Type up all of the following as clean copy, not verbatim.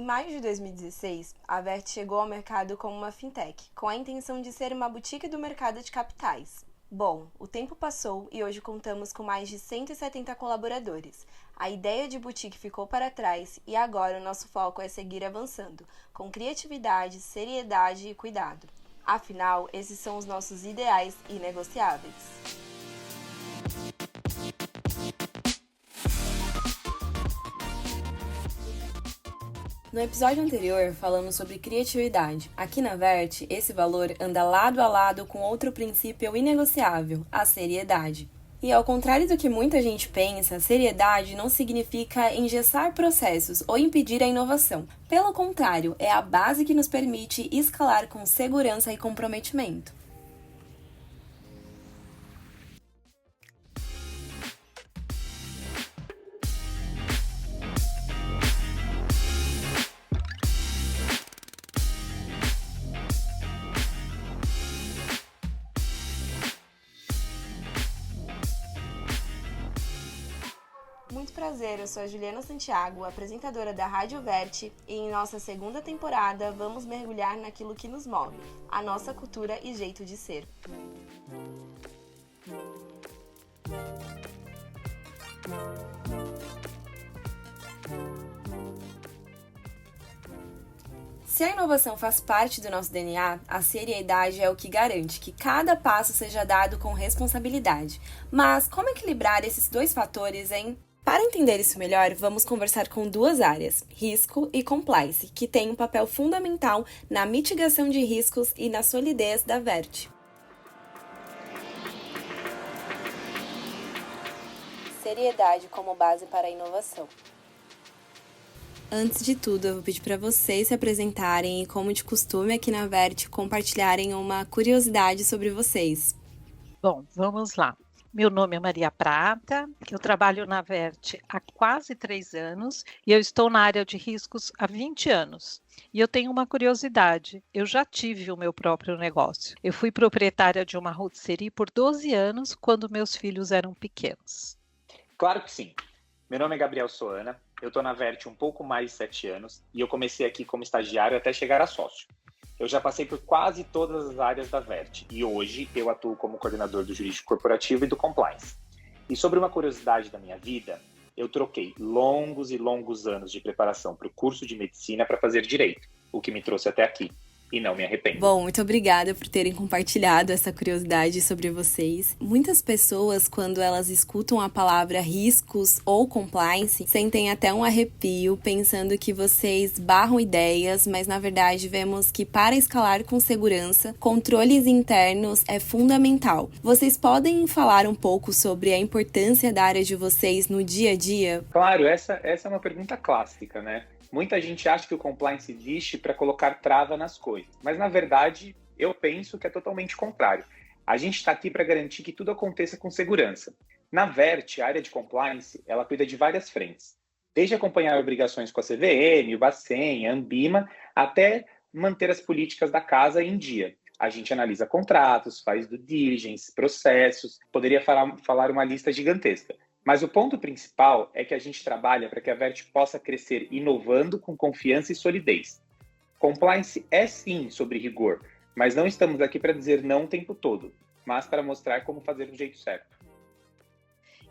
maio de 2016, a Vert chegou ao mercado como uma fintech, com a intenção de ser uma boutique do mercado de capitais. Bom, o tempo passou e hoje contamos com mais de 170 colaboradores. A ideia de boutique ficou para trás e agora o nosso foco é seguir avançando, com criatividade, seriedade e cuidado. Afinal, esses são os nossos ideais inegociáveis. No episódio anterior, falamos sobre criatividade. Aqui na Vert, esse valor anda lado a lado com outro princípio inegociável, a seriedade. E ao contrário do que muita gente pensa, seriedade não significa engessar processos ou impedir a inovação. Pelo contrário, é a base que nos permite escalar com segurança e comprometimento. Muito prazer, eu sou a Juliana Santiago, apresentadora da Rádio Vert, e em nossa segunda temporada vamos mergulhar naquilo que nos move, a nossa cultura e jeito de ser. Se a inovação faz parte do nosso DNA, a seriedade é o que garante que cada passo seja dado com responsabilidade. Mas como equilibrar esses dois fatores, hein? Para entender isso melhor, vamos conversar com duas áreas, risco e compliance, que têm um papel fundamental na mitigação de riscos e na solidez da Vert. Seriedade como base para a inovação. Antes de tudo, eu vou pedir para vocês se apresentarem e, como de costume aqui na Vert, compartilharem uma curiosidade sobre vocês. Bom, vamos lá. Meu nome é Maria Prata, eu trabalho na Vert há quase 3 anos e eu estou na área de riscos há 20 anos. E eu tenho uma curiosidade, eu já tive o meu próprio negócio. Eu fui proprietária de uma rotisserie por 12 anos quando meus filhos eram pequenos. Claro que sim. Meu nome é Gabriel Soana, eu estou na Vert um pouco mais de 7 anos e eu comecei aqui como estagiário até chegar a sócio. Eu já passei por quase todas as áreas da Vert e hoje eu atuo como coordenador do jurídico corporativo e do compliance. E sobre uma curiosidade da minha vida, eu troquei longos e longos anos de preparação para o curso de medicina para fazer direito, o que me trouxe até aqui. E não me arrependo. Bom, muito obrigada por terem compartilhado essa curiosidade sobre vocês. Muitas pessoas, quando elas escutam a palavra riscos ou compliance, sentem até um arrepio, pensando que vocês barram ideias, mas na verdade vemos que para escalar com segurança, controles internos é fundamental. Vocês podem falar um pouco sobre a importância da área de vocês no dia a dia? Claro, essa é uma pergunta clássica, né? Muita gente acha que o compliance existe para colocar trava nas coisas, mas na verdade eu penso que é totalmente contrário. A gente está aqui para garantir que tudo aconteça com segurança. Na Vert, a área de compliance, ela cuida de várias frentes, desde acompanhar obrigações com a CVM, o Bacen, a Anbima, até manter as políticas da casa em dia. A gente analisa contratos, faz due diligence, processos, poderia falar uma lista gigantesca. Mas o ponto principal é que a gente trabalha para que a Vert possa crescer inovando com confiança e solidez. Compliance é sim sobre rigor, mas não estamos aqui para dizer não o tempo todo, mas para mostrar como fazer do jeito certo.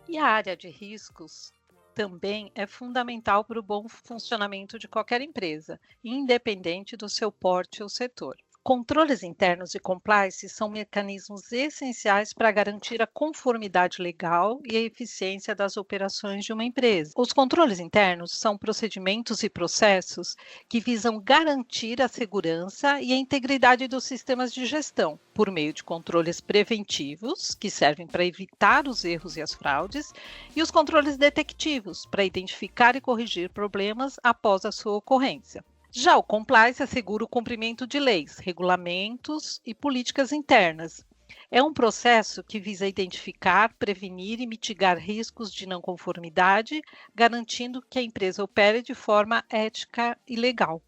E a área de riscos também é fundamental para o bom funcionamento de qualquer empresa, independente do seu porte ou setor. Controles internos e compliance são mecanismos essenciais para garantir a conformidade legal e a eficiência das operações de uma empresa. Os controles internos são procedimentos e processos que visam garantir a segurança e a integridade dos sistemas de gestão, por meio de controles preventivos, que servem para evitar os erros e as fraudes, e os controles detectivos, para identificar e corrigir problemas após a sua ocorrência. Já o compliance assegura o cumprimento de leis, regulamentos e políticas internas. É um processo que visa identificar, prevenir e mitigar riscos de não conformidade, garantindo que a empresa opere de forma ética e legal.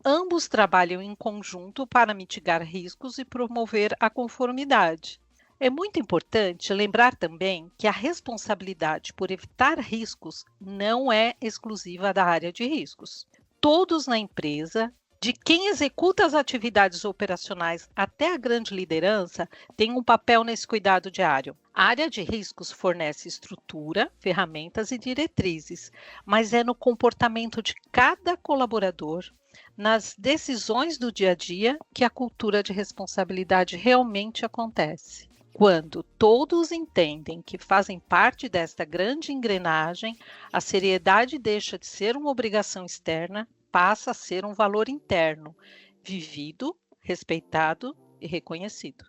Ambos trabalham em conjunto para mitigar riscos e promover a conformidade. É muito importante lembrar também que a responsabilidade por evitar riscos não é exclusiva da área de riscos. todos na empresa, de quem executa as atividades operacionais até a grande liderança, tem um papel nesse cuidado diário. A área de riscos fornece estrutura, ferramentas e diretrizes, mas é no comportamento de cada colaborador, nas decisões do dia a dia, que a cultura de responsabilidade realmente acontece. Quando todos entendem que fazem parte desta grande engrenagem, a seriedade deixa de ser uma obrigação externa, passa a ser um valor interno, vivido, respeitado e reconhecido.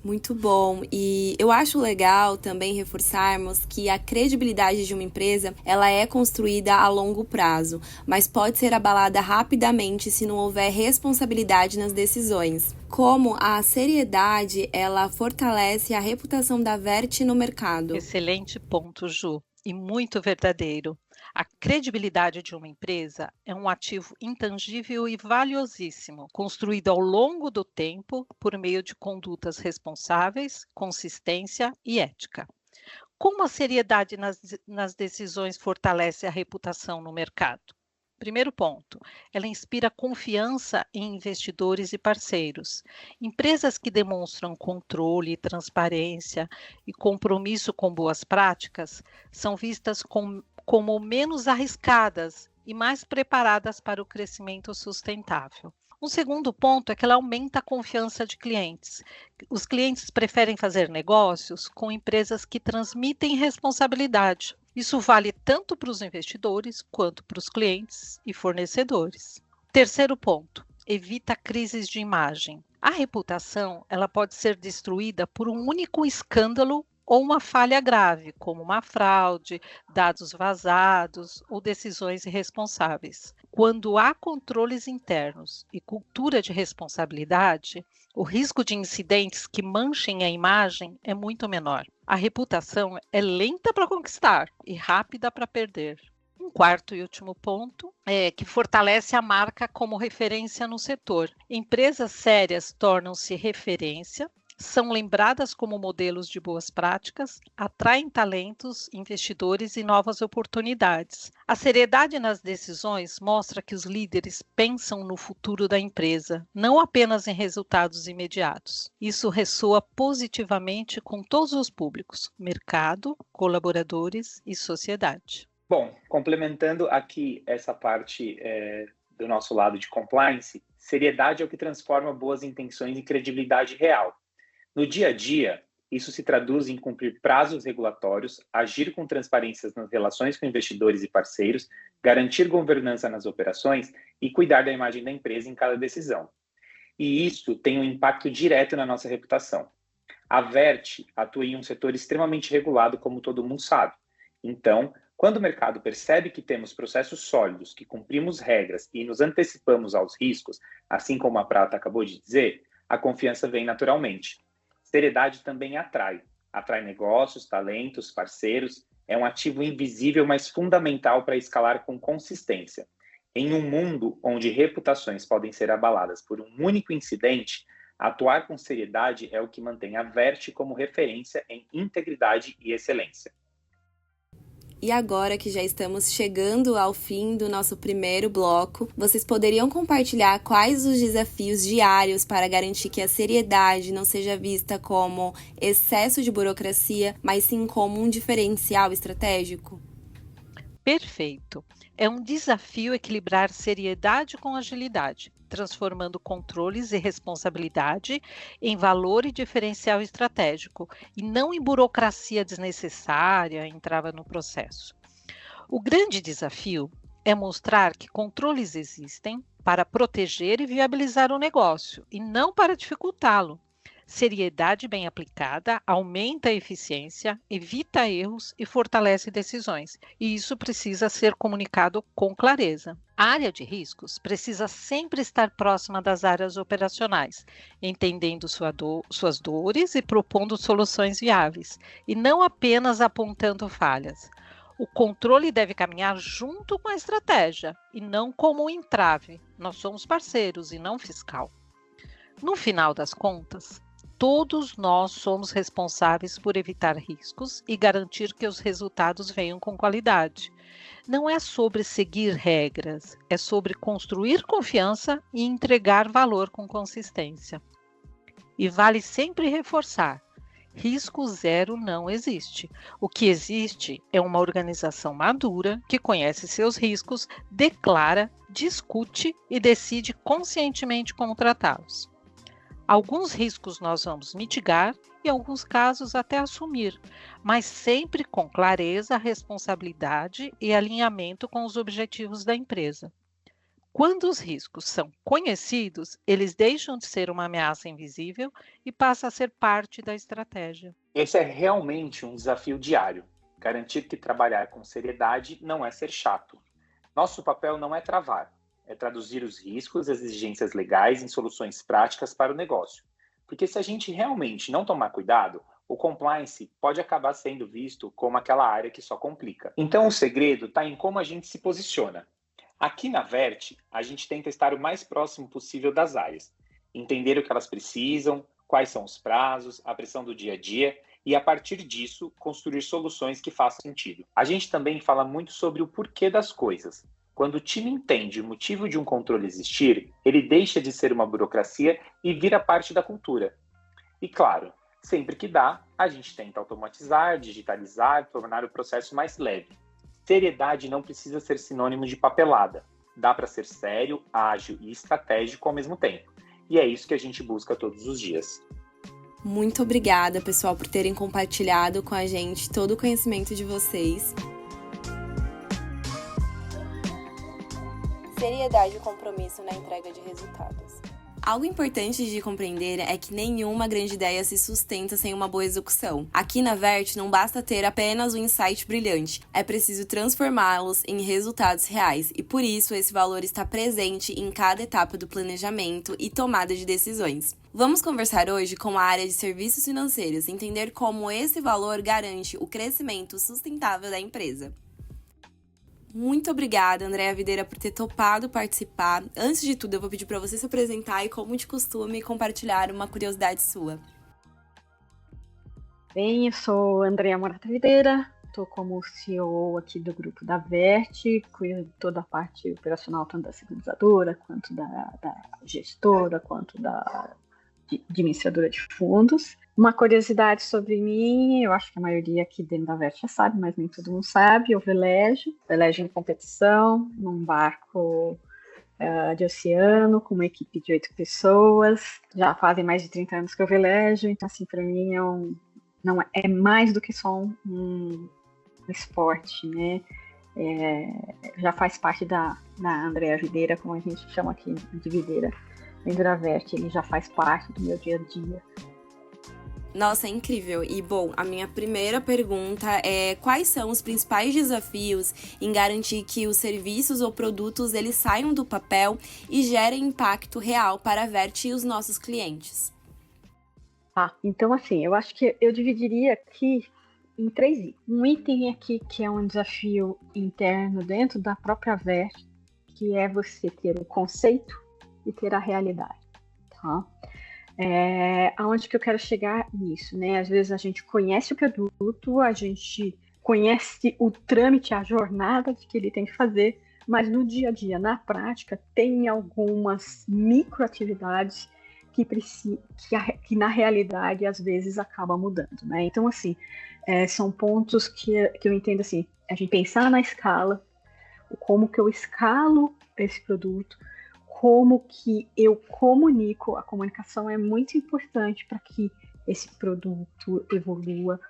Muito bom. E eu acho legal também reforçarmos que a credibilidade de uma empresa, ela é construída a longo prazo, mas pode ser abalada rapidamente se não houver responsabilidade nas decisões. Como a seriedade, ela fortalece a reputação da Vert no mercado. Excelente ponto, Ju, e muito verdadeiro. A credibilidade de uma empresa é um ativo intangível e valiosíssimo, construído ao longo do tempo por meio de condutas responsáveis, consistência e ética. Como a seriedade nas decisões fortalece a reputação no mercado? Primeiro ponto, ela inspira confiança em investidores e parceiros. Empresas que demonstram controle, transparência e compromisso com boas práticas são vistas como menos arriscadas e mais preparadas para o crescimento sustentável. Um segundo ponto é que ela aumenta a confiança de clientes. Os clientes preferem fazer negócios com empresas que transmitem responsabilidade. Isso vale tanto para os investidores quanto para os clientes e fornecedores. Terceiro ponto, evita crises de imagem. A reputação, ela pode ser destruída por um único escândalo ou uma falha grave, como uma fraude, dados vazados ou decisões irresponsáveis. Quando há controles internos e cultura de responsabilidade, o risco de incidentes que manchem a imagem é muito menor. A reputação é lenta para conquistar e rápida para perder. Um quarto e último ponto é que fortalece a marca como referência no setor. Empresas sérias tornam-se referência, são lembradas como modelos de boas práticas, atraem talentos, investidores e novas oportunidades. A seriedade nas decisões mostra que os líderes pensam no futuro da empresa, não apenas em resultados imediatos. Isso ressoa positivamente com todos os públicos, mercado, colaboradores e sociedade. Bom, complementando aqui essa parte do nosso lado de compliance, seriedade é o que transforma boas intenções em credibilidade real. No dia a dia, isso se traduz em cumprir prazos regulatórios, agir com transparência nas relações com investidores e parceiros, garantir governança nas operações e cuidar da imagem da empresa em cada decisão. E isso tem um impacto direto na nossa reputação. A Vert atua em um setor extremamente regulado, como todo mundo sabe. Então, quando o mercado percebe que temos processos sólidos, que cumprimos regras e nos antecipamos aos riscos, assim como a Prata acabou de dizer, a confiança vem naturalmente. Seriedade também atrai negócios, talentos, parceiros, é um ativo invisível, mas fundamental para escalar com consistência. Em um mundo onde reputações podem ser abaladas por um único incidente, atuar com seriedade é o que mantém a Vert como referência em integridade e excelência. E agora que já estamos chegando ao fim do nosso primeiro bloco, vocês poderiam compartilhar quais os desafios diários para garantir que a seriedade não seja vista como excesso de burocracia, mas sim como um diferencial estratégico? Perfeito. É um desafio equilibrar seriedade com agilidade, transformando controles e responsabilidade em valor e diferencial estratégico, e não em burocracia desnecessária, entrava no processo. O grande desafio é mostrar que controles existem para proteger e viabilizar o negócio, e não para dificultá-lo. Seriedade bem aplicada aumenta a eficiência, evita erros e fortalece decisões. E isso precisa ser comunicado com clareza. A área de riscos precisa sempre estar próxima das áreas operacionais, entendendo suas dores e propondo soluções viáveis, e não apenas apontando falhas. O controle deve caminhar junto com a estratégia, e não como um entrave. Nós somos parceiros e não fiscal. No final das contas, Todos nós somos responsáveis por evitar riscos e garantir que os resultados venham com qualidade. Não é sobre seguir regras, é sobre construir confiança e entregar valor com consistência. E vale sempre reforçar: risco zero não existe. O que existe é uma organização madura que conhece seus riscos, declara, discute e decide conscientemente como tratá-los. Alguns riscos nós vamos mitigar e, em alguns casos, até assumir, mas sempre com clareza, responsabilidade e alinhamento com os objetivos da empresa. Quando os riscos são conhecidos, eles deixam de ser uma ameaça invisível e passam a ser parte da estratégia. Esse é realmente um desafio diário. Garantir que trabalhar com seriedade não é ser chato. Nosso papel não é travar, é traduzir os riscos e as exigências legais em soluções práticas para o negócio. Porque se a gente realmente não tomar cuidado, o compliance pode acabar sendo visto como aquela área que só complica. Então o segredo está em como a gente se posiciona. Aqui na Vert, a gente tenta estar o mais próximo possível das áreas, entender o que elas precisam, quais são os prazos, a pressão do dia a dia e, a partir disso, construir soluções que façam sentido. A gente também fala muito sobre o porquê das coisas. Quando o time entende o motivo de um controle existir, ele deixa de ser uma burocracia e vira parte da cultura. E claro, sempre que dá, a gente tenta automatizar, digitalizar, tornar o processo mais leve. Seriedade não precisa ser sinônimo de papelada. Dá para ser sério, ágil e estratégico ao mesmo tempo. E é isso que a gente busca todos os dias. Muito obrigada, pessoal, por terem compartilhado com a gente todo o conhecimento de vocês. Seriedade e compromisso na entrega de resultados. Algo importante de compreender é que nenhuma grande ideia se sustenta sem uma boa execução. Aqui na Vert não basta ter apenas um insight brilhante, é preciso transformá-los em resultados reais e por isso esse valor está presente em cada etapa do planejamento e tomada de decisões. Vamos conversar hoje com a área de serviços financeiros, entender como esse valor garante o crescimento sustentável da empresa. Muito obrigada, Andréa Videira, por ter topado participar. Antes de tudo, eu vou pedir para você se apresentar e, como de costume, compartilhar uma curiosidade sua. Bem, eu sou Andréa Morata Videira, estou como CEO aqui do grupo da Vert, cuido de toda a parte operacional, tanto da seguradora, quanto da gestora, quanto da administradora de fundos. Uma curiosidade sobre mim, eu acho que a maioria aqui dentro da Vert já sabe, mas nem todo mundo sabe, eu velejo em competição, num barco de oceano, com uma equipe de 8 pessoas, já fazem mais de 30 anos que eu velejo, então assim, para mim não é mais do que só um esporte, né? Já faz parte da Andréa Videira, como a gente chama aqui de Videira, dentro da Vert, ele já faz parte do meu dia a dia. Nossa, é incrível. E, bom, a minha primeira pergunta é: quais são os principais desafios em garantir que os serviços ou produtos eles saiam do papel e gerem impacto real para a Vert e os nossos clientes? Então, assim, eu acho que eu dividiria aqui em 3 itens. Um item aqui que é um desafio interno dentro da própria Vert, que é você ter o conceito e ter a realidade, tá? Aonde que eu quero chegar nisso, né? Às vezes a gente conhece o produto, a gente conhece o trâmite, a jornada que ele tem que fazer, mas no dia a dia, na prática, tem algumas microatividades que na realidade às vezes acaba mudando, né? Então, assim, são pontos que eu entendo assim, a gente pensar na escala, como que eu escalo esse produto, como que eu comunico. A comunicação é muito importante para que esse produto evolua,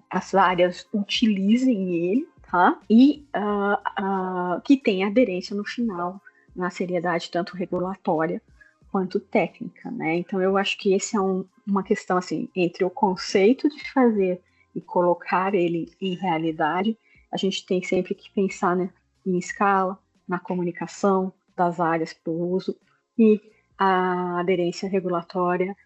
as áreas utilizem ele, tá? E que tenha aderência no final, na seriedade tanto regulatória quanto técnica, né? Então eu acho que esse é uma questão assim, entre o conceito de fazer e colocar ele em realidade, a gente tem sempre que pensar, né, em escala, na comunicação das áreas para o uso e a aderência regulatória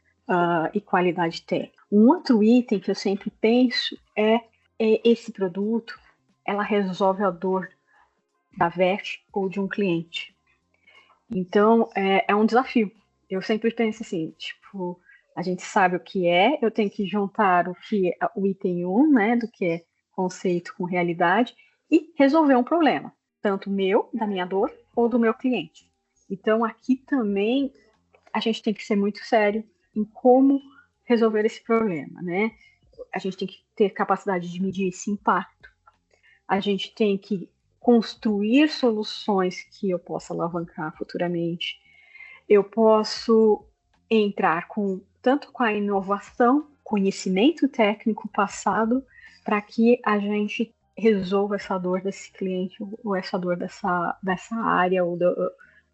e qualidade técnica. Um outro item que eu sempre penso é esse produto, ela resolve a dor da Vert ou de um cliente. Então, é um desafio. Eu sempre penso assim, tipo, a gente sabe o que é, eu tenho que juntar o item 1, né, do que é conceito com realidade, e resolver um problema, tanto meu, da minha dor, ou do meu cliente. Então, aqui também a gente tem que ser muito sério em como resolver esse problema, né? A gente tem que ter capacidade de medir esse impacto. A gente tem que construir soluções que eu possa alavancar futuramente. Eu posso entrar tanto com a inovação, conhecimento técnico passado, para que a gente resolva essa dor desse cliente ou essa dor dessa área ou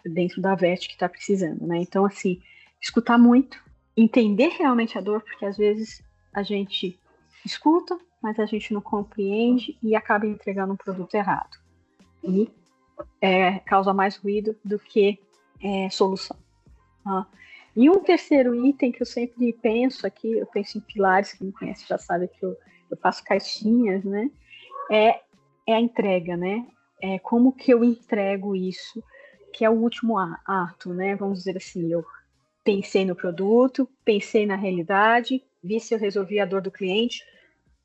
dentro da VET que está precisando, né? Então, assim, escutar muito, entender realmente a dor, porque às vezes a gente escuta, mas a gente não compreende e acaba entregando um produto errado. E causa mais ruído do que solução. Tá? E um terceiro item que eu sempre penso aqui, eu penso em pilares, quem me conhece já sabe que eu faço caixinhas, né? É a entrega, né? É como que eu entrego isso, que é o último ato, né? Vamos dizer assim, eu pensei no produto, pensei na realidade, vi se eu resolvi a dor do cliente,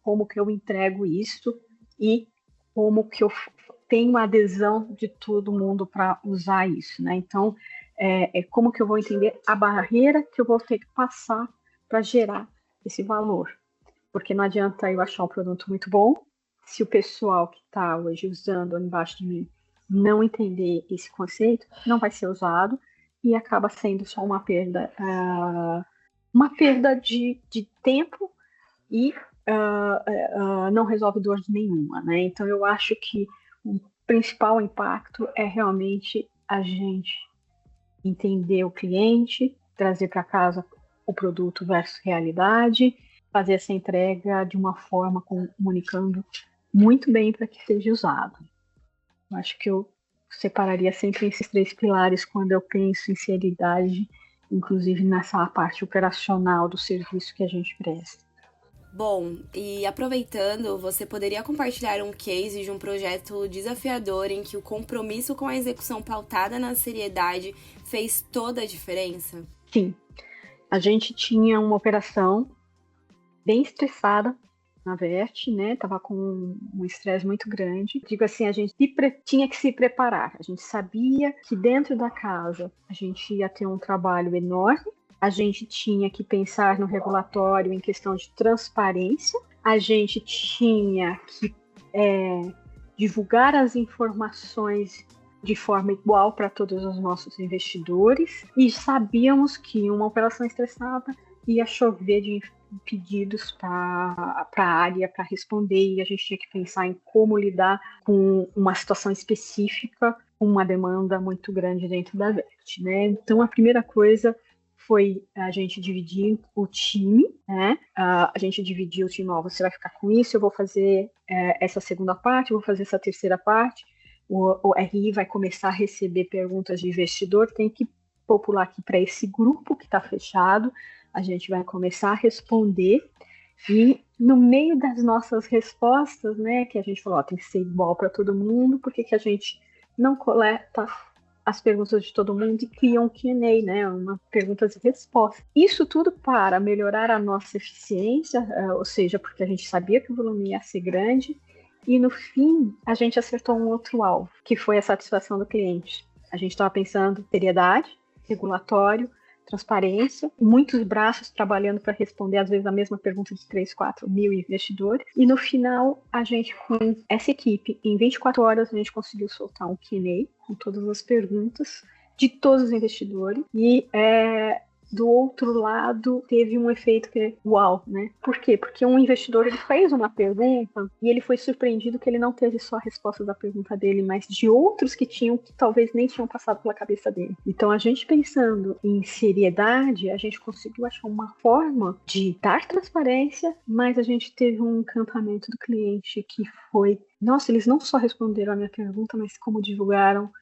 como que eu entrego isso e como que eu tenho a adesão de todo mundo para usar isso, né? Então, como que eu vou entender a barreira que eu vou ter que passar para gerar esse valor. Porque não adianta eu achar um produto muito bom, se o pessoal que está hoje usando embaixo de mim não entender esse conceito, não vai ser usado e acaba sendo só uma perda de tempo e não resolve dor nenhuma, né? Então eu acho que o principal impacto é realmente a gente entender o cliente, trazer para casa o produto versus realidade, fazer essa entrega de uma forma comunicando muito bem para que seja usado. Eu acho que eu separaria sempre esses 3 pilares quando eu penso em seriedade, inclusive nessa parte operacional do serviço que a gente presta. Bom, e aproveitando, você poderia compartilhar um case de um projeto desafiador em que o compromisso com a execução pautada na seriedade fez toda a diferença? Sim, a gente tinha uma operação bem estressada na VET, né? Tava com um estresse muito grande. Digo assim, a gente tinha que se preparar. A gente sabia que dentro da casa a gente ia ter um trabalho enorme. A gente tinha que pensar no regulatório em questão de transparência. A gente tinha que divulgar as informações de forma igual para todos os nossos investidores. E sabíamos que uma operação estressada ia chover de pedidos para a área para responder, e a gente tinha que pensar em como lidar com uma situação específica, uma demanda muito grande dentro da VET, né? Então, a primeira coisa foi a gente dividir o time, né? A gente dividiu o time, você vai ficar com isso, eu vou fazer essa segunda parte, eu vou fazer essa terceira parte, o RI vai começar a receber perguntas de investidor, tem que popular aqui para esse grupo que está fechado, a gente vai começar a responder e no meio das nossas respostas, né, que a gente falou, tem que ser igual para todo mundo, por que a gente não coleta as perguntas de todo mundo e cria um Q&A, né, uma perguntas e respostas. Isso tudo para melhorar a nossa eficiência, ou seja, porque a gente sabia que o volume ia ser grande e no fim a gente acertou um outro alvo, que foi a satisfação do cliente. A gente estava pensando em seriedade, regulatório, transparência, muitos braços trabalhando para responder, às vezes, a mesma pergunta de 3, 4 mil investidores. E no final, a gente, com essa equipe, em 24 horas, a gente conseguiu soltar um Q&A com todas as perguntas de todos os investidores. E do outro lado, teve um efeito que é uau, né? Por quê? Porque um investidor ele fez uma pergunta e ele foi surpreendido que ele não teve só a resposta da pergunta dele, mas de outros que talvez nem tinham passado pela cabeça dele. Então, a gente pensando em seriedade, a gente conseguiu achar uma forma de dar transparência, mas a gente teve um encantamento do cliente que foi, nossa, eles não só responderam a minha pergunta, mas como divulgaram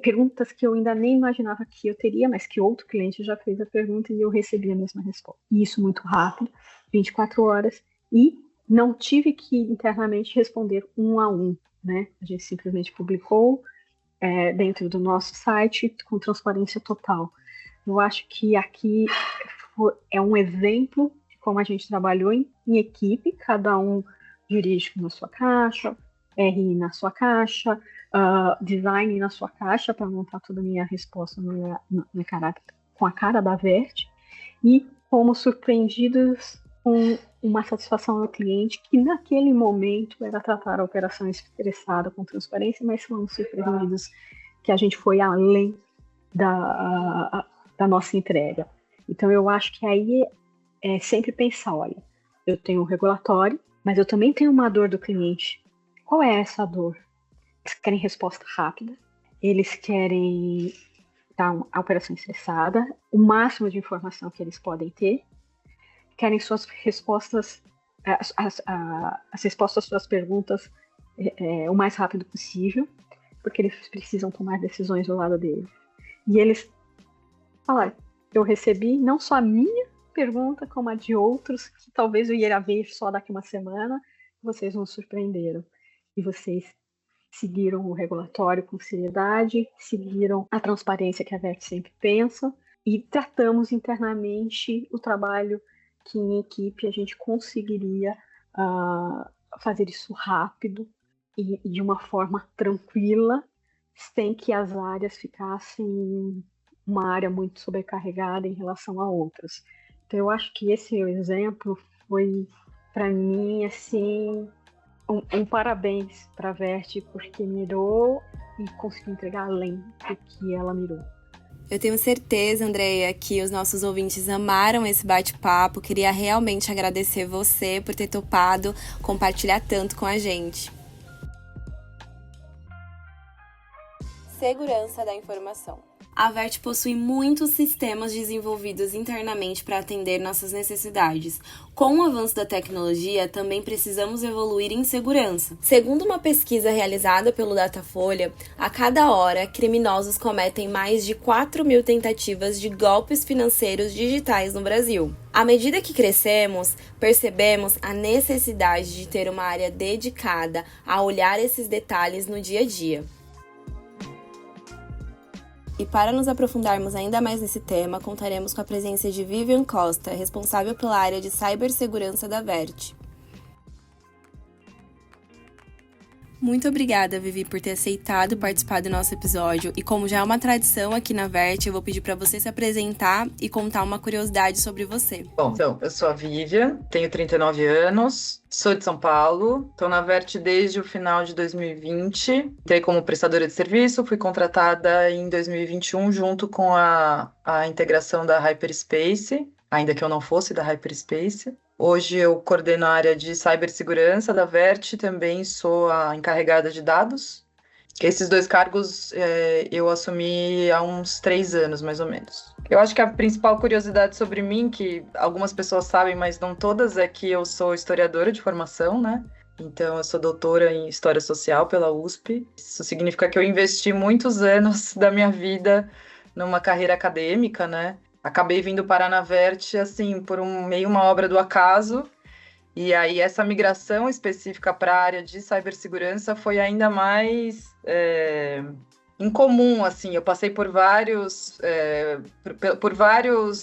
perguntas que eu ainda nem imaginava que eu teria, mas que outro cliente já fez a pergunta e eu recebi a mesma resposta. E isso muito rápido, 24 horas, e não tive que internamente responder um a um, né? A gente simplesmente publicou dentro do nosso site com transparência total. Eu acho que aqui é um exemplo de como a gente trabalhou em equipe, cada um jurídico na sua caixa, RI na sua caixa, design na sua caixa, para montar toda a minha resposta com a cara da Vert, e fomos surpreendidos com uma satisfação ao cliente que naquele momento era tratar a operação estressada com transparência, mas fomos surpreendidos que a gente foi além da nossa entrega. Então eu acho que aí é sempre pensar, olha, eu tenho um regulatório, mas eu também tenho uma dor do cliente. Qual é essa dor? Eles querem resposta rápida, eles querem a operação estressada, o máximo de informação que eles podem ter, querem suas respostas, as respostas às suas perguntas o mais rápido possível, porque eles precisam tomar decisões do lado deles. E eles falaram, eu recebi não só a minha pergunta, como a de outros, que talvez eu ia ver só daqui uma semana, vocês nos surpreenderam. E vocês seguiram o regulatório com seriedade, seguiram a transparência que a VERT sempre pensa, e tratamos internamente o trabalho que em equipe a gente conseguiria fazer isso rápido e de uma forma tranquila, sem que as áreas ficassem uma área muito sobrecarregada em relação a outras. Então eu acho que esse exemplo foi, para mim, assim, um parabéns para a Vert, porque mirou e conseguiu entregar além do que ela mirou. Eu tenho certeza, Andreia, que os nossos ouvintes amaram esse bate-papo. Queria realmente agradecer você por ter topado compartilhar tanto com a gente. Segurança da informação. A Vert possui muitos sistemas desenvolvidos internamente para atender nossas necessidades. Com o avanço da tecnologia, também precisamos evoluir em segurança. Segundo uma pesquisa realizada pelo Datafolha, a cada hora, criminosos cometem mais de 4.000 tentativas de golpes financeiros digitais no Brasil. À medida que crescemos, percebemos a necessidade de ter uma área dedicada a olhar esses detalhes no dia a dia. E para nos aprofundarmos ainda mais nesse tema, contaremos com a presença de Vivian Costa, responsável pela área de cibersegurança da Vert. Muito obrigada, Vivi, por ter aceitado participar do nosso episódio. E como já é uma tradição aqui na Vert, eu vou pedir para você se apresentar e contar uma curiosidade sobre você. Bom, então, eu sou a Vivian, tenho 39 anos, sou de São Paulo, estou na Vert desde o final de 2020. Entrei como prestadora de serviço, fui contratada em 2021 junto com a integração da Hyperspace, ainda que eu não fosse da Hyperspace. Hoje eu coordeno a área de cibersegurança da Vert, também sou a encarregada de dados. Esses dois cargos eu assumi há uns 3 anos, mais ou menos. Eu acho que a principal curiosidade sobre mim, que algumas pessoas sabem, mas não todas, é que eu sou historiadora de formação, né? Então eu sou doutora em História Social pela USP. Isso significa que eu investi muitos anos da minha vida numa carreira acadêmica, né? Acabei vindo parar na Vert, assim, por meio uma obra do acaso, e aí essa migração específica para a área de cibersegurança foi ainda mais incomum, assim. Eu passei por vários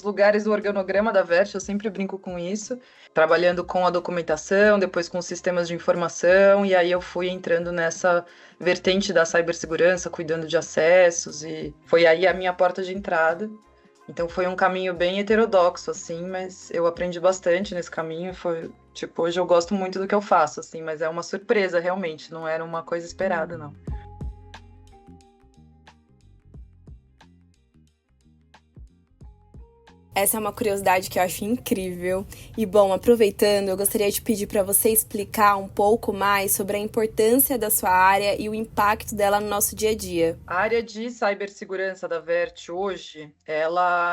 lugares do organograma da Vert, eu sempre brinco com isso, trabalhando com a documentação, depois com os sistemas de informação, e aí eu fui entrando nessa vertente da cibersegurança, cuidando de acessos, e foi aí a minha porta de entrada. Então foi um caminho bem heterodoxo, assim, mas eu aprendi bastante nesse caminho. Hoje eu gosto muito do que eu faço, assim, mas é uma surpresa, realmente, não era uma coisa esperada, não. Essa é uma curiosidade que eu acho incrível. E bom, aproveitando, eu gostaria de pedir para você explicar um pouco mais sobre a importância da sua área e o impacto dela no nosso dia a dia. A área de cibersegurança da Vert hoje,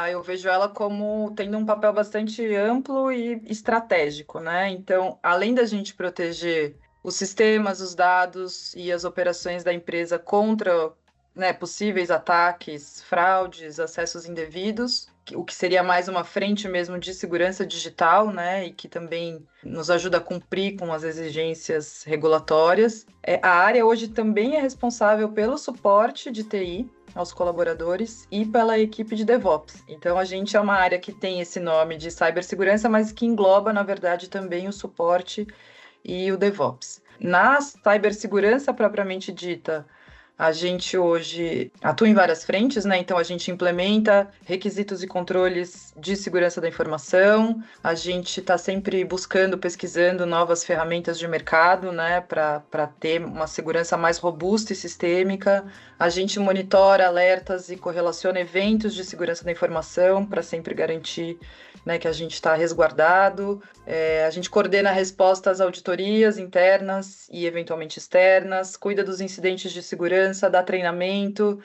eu vejo ela como tendo um papel bastante amplo e estratégico, né? Então, além da gente proteger os sistemas, os dados e as operações da empresa contra, né, possíveis ataques, fraudes, acessos indevidos, o que seria mais uma frente mesmo de segurança digital, né, e que também nos ajuda a cumprir com as exigências regulatórias. A área hoje também é responsável pelo suporte de TI aos colaboradores e pela equipe de DevOps. Então, a gente é uma área que tem esse nome de cibersegurança, mas que engloba, na verdade, também o suporte e o DevOps. Na cibersegurança propriamente dita, a gente hoje atua em várias frentes, né? Então, a gente implementa requisitos e controles de segurança da informação, a gente está sempre buscando, pesquisando novas ferramentas de mercado, né? Para ter uma segurança mais robusta e sistêmica. A gente monitora alertas e correlaciona eventos de segurança da informação para sempre garantir, né, que a gente está resguardado. A gente coordena a resposta às auditorias internas e eventualmente externas, cuida dos incidentes de segurança, dá treinamento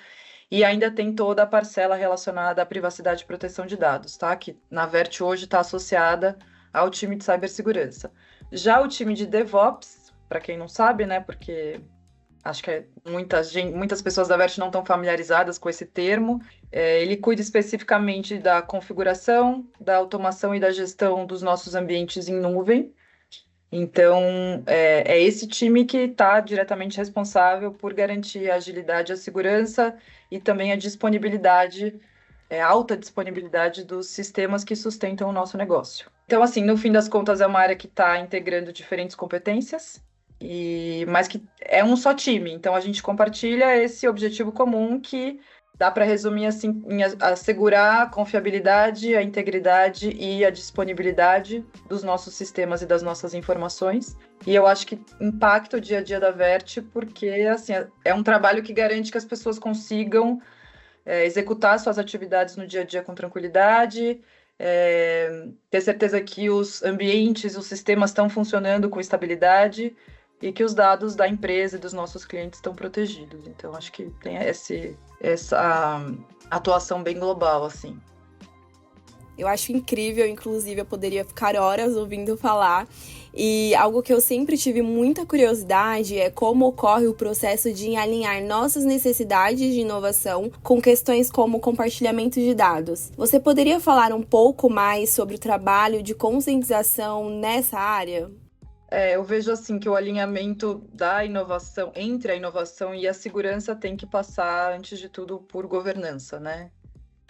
e ainda tem toda a parcela relacionada à privacidade e proteção de dados, tá? Que na Vert hoje está associada ao time de cibersegurança. Já o time de DevOps, para quem não sabe, né, porque acho que muitas pessoas da Vert não estão familiarizadas com esse termo. Ele cuida especificamente da configuração, da automação e da gestão dos nossos ambientes em nuvem. Então, é esse time que está diretamente responsável por garantir a agilidade, a segurança e também a disponibilidade, alta disponibilidade dos sistemas que sustentam o nosso negócio. Então, assim, no fim das contas, é uma área que está integrando diferentes competências, mas que é um só time. Então, a gente compartilha esse objetivo comum que dá para resumir assim, em assegurar a confiabilidade, a integridade e a disponibilidade dos nossos sistemas e das nossas informações. E eu acho que impacta o dia a dia da Vert, porque assim, é um trabalho que garante que as pessoas consigam executar suas atividades no dia a dia com tranquilidade, ter certeza que os ambientes, os sistemas estão funcionando com estabilidade e que os dados da empresa e dos nossos clientes estão protegidos. Então, acho que tem essa atuação bem global, assim. Eu acho incrível, inclusive eu poderia ficar horas ouvindo falar. E algo que eu sempre tive muita curiosidade é como ocorre o processo de alinhar nossas necessidades de inovação com questões como compartilhamento de dados. Você poderia falar um pouco mais sobre o trabalho de conscientização nessa área? Eu vejo assim que o alinhamento da inovação, entre a inovação e a segurança, tem que passar, antes de tudo, por governança, né?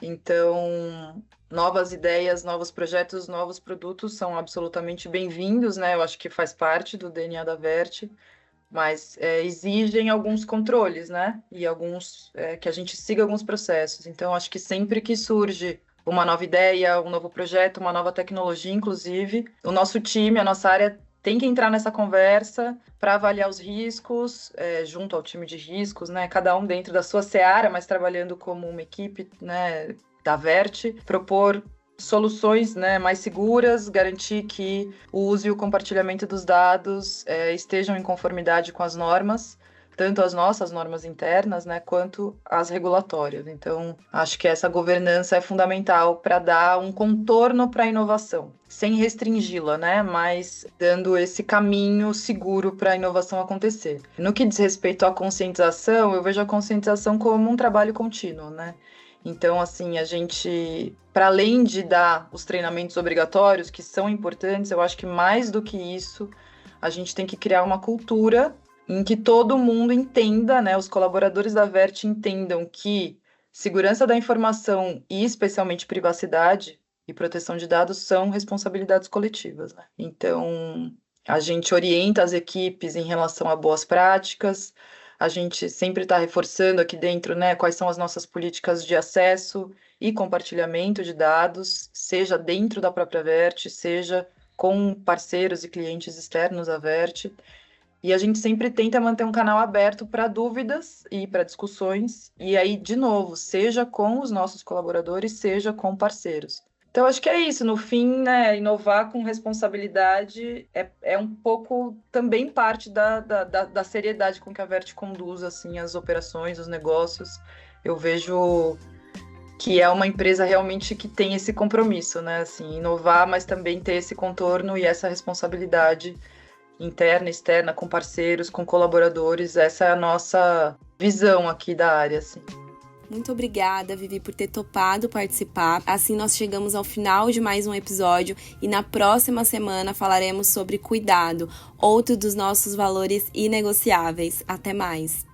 Então, novas ideias, novos projetos, novos produtos são absolutamente bem-vindos, né? Eu acho que faz parte do DNA da Vert, mas exigem alguns controles, né? E que a gente siga alguns processos. Então, acho que sempre que surge uma nova ideia, um novo projeto, uma nova tecnologia, inclusive, o nosso time, a nossa área tem que entrar nessa conversa para avaliar os riscos, junto ao time de riscos, né? Cada um dentro da sua seara, mas trabalhando como uma equipe, né, da Vert, propor soluções, né, mais seguras, garantir que o uso e o compartilhamento dos dados estejam em conformidade com as normas, tanto as nossas normas internas, né, quanto as regulatórias. Então, acho que essa governança é fundamental para dar um contorno para a inovação, sem restringi-la, né, mas dando esse caminho seguro para a inovação acontecer. No que diz respeito à conscientização, eu vejo a conscientização como um trabalho contínuo, né? Então, assim, a gente, para além de dar os treinamentos obrigatórios, que são importantes, eu acho que mais do que isso, a gente tem que criar uma cultura em que todo mundo entenda, né, os colaboradores da Vert entendam que segurança da informação e especialmente privacidade e proteção de dados são responsabilidades coletivas, né? Então, a gente orienta as equipes em relação a boas práticas, a gente sempre está reforçando aqui dentro, né, quais são as nossas políticas de acesso e compartilhamento de dados, seja dentro da própria Vert, seja com parceiros e clientes externos à Vert. E a gente sempre tenta manter um canal aberto para dúvidas e para discussões. E aí, de novo, seja com os nossos colaboradores, seja com parceiros. Então, acho que é isso. No fim, né, inovar com responsabilidade é um pouco também parte da seriedade com que a Vert conduz assim, as operações, os negócios. Eu vejo que é uma empresa realmente que tem esse compromisso, né? Assim, inovar, mas também ter esse contorno e essa responsabilidade interna, externa, com parceiros, com colaboradores. Essa é a nossa visão aqui da área, assim. Muito obrigada, Vivi, por ter topado participar. Assim nós chegamos ao final de mais um episódio e na próxima semana falaremos sobre cuidado, outro dos nossos valores inegociáveis. Até mais!